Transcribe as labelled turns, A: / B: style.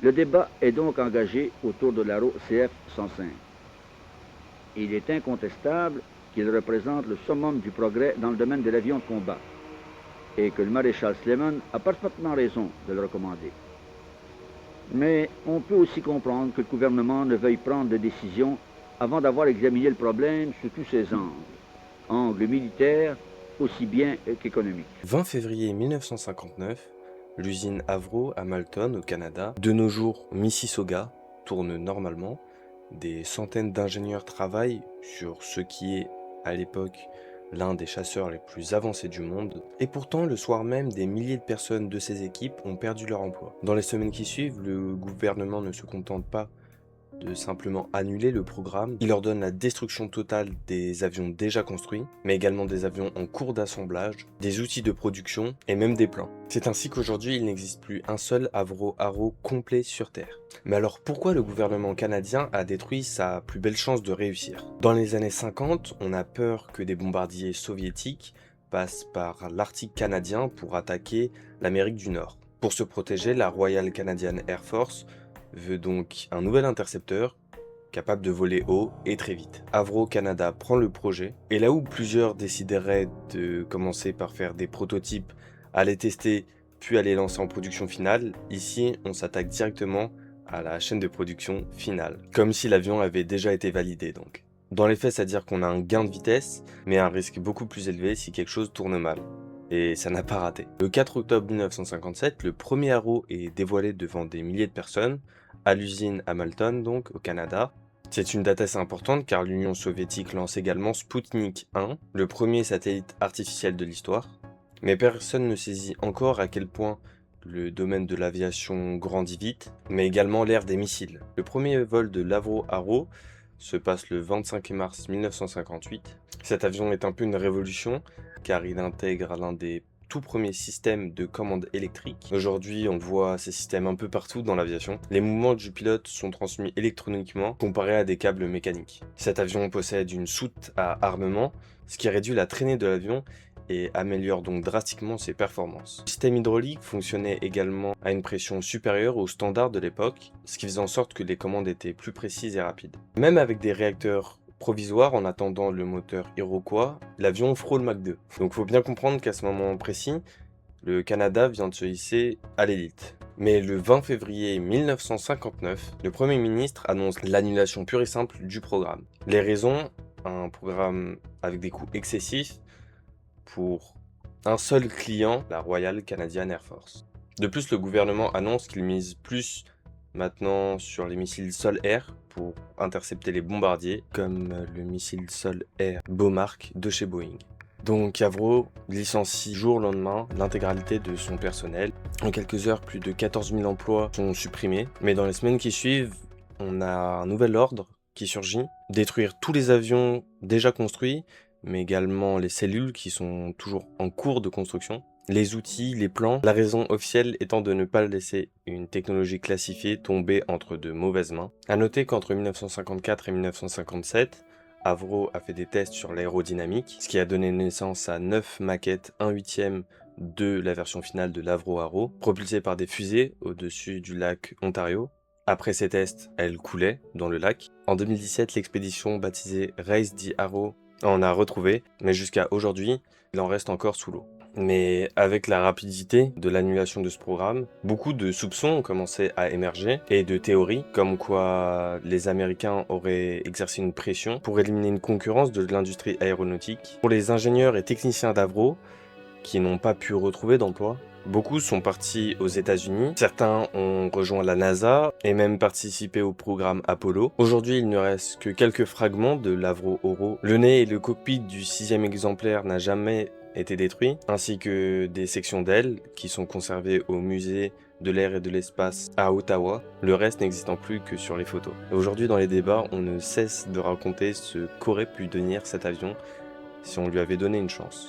A: Le débat est donc engagé autour de l'Arrow CF-105. Il est incontestable qu'il représente le summum du progrès dans le domaine de l'avion de combat et que le maréchal Slemon a parfaitement raison de le recommander. Mais on peut aussi comprendre que le gouvernement ne veuille prendre de décision avant d'avoir examiné le problème sous tous ses angles militaires aussi bien qu'économiques.
B: 20 février 1959, l'usine Avro à Malton, au Canada, de nos jours Mississauga, tourne normalement. Des centaines d'ingénieurs travaillent sur ce qui est, à l'époque, l'un des chasseurs les plus avancés du monde. Et pourtant, le soir même, des milliers de personnes de ces équipes ont perdu leur emploi. Dans les semaines qui suivent, le gouvernement ne se contente pas de simplement annuler le programme. Il ordonne la destruction totale des avions déjà construits, mais également des avions en cours d'assemblage, des outils de production et même des plans. C'est ainsi qu'aujourd'hui, il n'existe plus un seul Avro Arrow complet sur Terre. Mais alors pourquoi le gouvernement canadien a détruit sa plus belle chance de réussir? Dans les années 50, on a peur que des bombardiers soviétiques passent par l'Arctique canadien pour attaquer l'Amérique du Nord. Pour se protéger, la Royal Canadian Air Force veut donc un nouvel intercepteur capable de voler haut et très vite. Avro Canada prend le projet, et là où plusieurs décideraient de commencer par faire des prototypes, à les tester, puis à les lancer en production finale, ici on s'attaque directement à la chaîne de production finale, comme si l'avion avait déjà été validé donc. Dans les faits, c'est-à-dire qu'on a un gain de vitesse, mais un risque beaucoup plus élevé si quelque chose tourne mal. Et ça n'a pas raté. Le 4 octobre 1957, le premier Arrow est dévoilé devant des milliers de personnes, à l'usine Hamilton, donc au Canada. C'est une date assez importante car l'Union soviétique lance également Sputnik 1, le premier satellite artificiel de l'histoire. Mais personne ne saisit encore à quel point le domaine de l'aviation grandit vite, mais également l'ère des missiles. Le premier vol de l'Avro Arrow se passe le 25 mars 1958. Cet avion est un peu une révolution car il intègre l'un des tout premiers systèmes de commande électrique. Aujourd'hui, on voit ces systèmes un peu partout dans l'aviation. Les mouvements du pilote sont transmis électroniquement comparés à des câbles mécaniques. Cet avion possède une soute à armement, ce qui réduit la traînée de l'avion et améliore donc drastiquement ses performances. Le système hydraulique fonctionnait également à une pression supérieure aux standards de l'époque, ce qui faisait en sorte que les commandes étaient plus précises et rapides. Même avec des réacteurs provisoires en attendant le moteur Iroquois, l'avion frôle Mach 2. Donc faut bien comprendre qu'à ce moment précis, le Canada vient de se hisser à l'élite. Mais le 20 février 1959, le Premier ministre annonce l'annulation pure et simple du programme. Les raisons, un programme avec des coûts excessifs pour un seul client, la Royal Canadian Air Force. De plus, le gouvernement annonce qu'il mise plus maintenant sur les missiles sol-air pour intercepter les bombardiers, comme le missile sol-air Beaumark de chez Boeing. Donc Avro licencie jour au lendemain l'intégralité de son personnel. En quelques heures, plus de 14 000 emplois sont supprimés. Mais dans les semaines qui suivent, on a un nouvel ordre qui surgit. Détruire tous les avions déjà construits, mais également les cellules qui sont toujours en cours de construction. Les outils, les plans, la raison officielle étant de ne pas laisser une technologie classifiée tomber entre de mauvaises mains. À noter qu'entre 1954 et 1957, Avro a fait des tests sur l'aérodynamique, ce qui a donné naissance à 9 maquettes, 1/8 de la version finale de l'Avro Arrow, propulsée par des fusées au-dessus du lac Ontario. Après ces tests, elle coulait dans le lac. En 2017, l'expédition baptisée Race the Arrow en a retrouvé, mais jusqu'à aujourd'hui, il en reste encore sous l'eau. Mais avec la rapidité de l'annulation de ce programme, beaucoup de soupçons ont commencé à émerger et de théories comme quoi les Américains auraient exercé une pression pour éliminer une concurrence de l'industrie aéronautique. Pour les ingénieurs et techniciens d'Avro qui n'ont pas pu retrouver d'emploi, beaucoup sont partis aux États-Unis, certains ont rejoint la NASA et même participé au programme Apollo. Aujourd'hui, il ne reste que quelques fragments de l'Avro Arrow. Le nez et le cockpit du 6e exemplaire n'a jamais été détruit, ainsi que des sections d'ailes qui sont conservées au musée de l'air et de l'espace à Ottawa, le reste n'existant plus que sur les photos. Aujourd'hui, dans les débats, on ne cesse de raconter ce qu'aurait pu devenir cet avion si on lui avait donné une chance.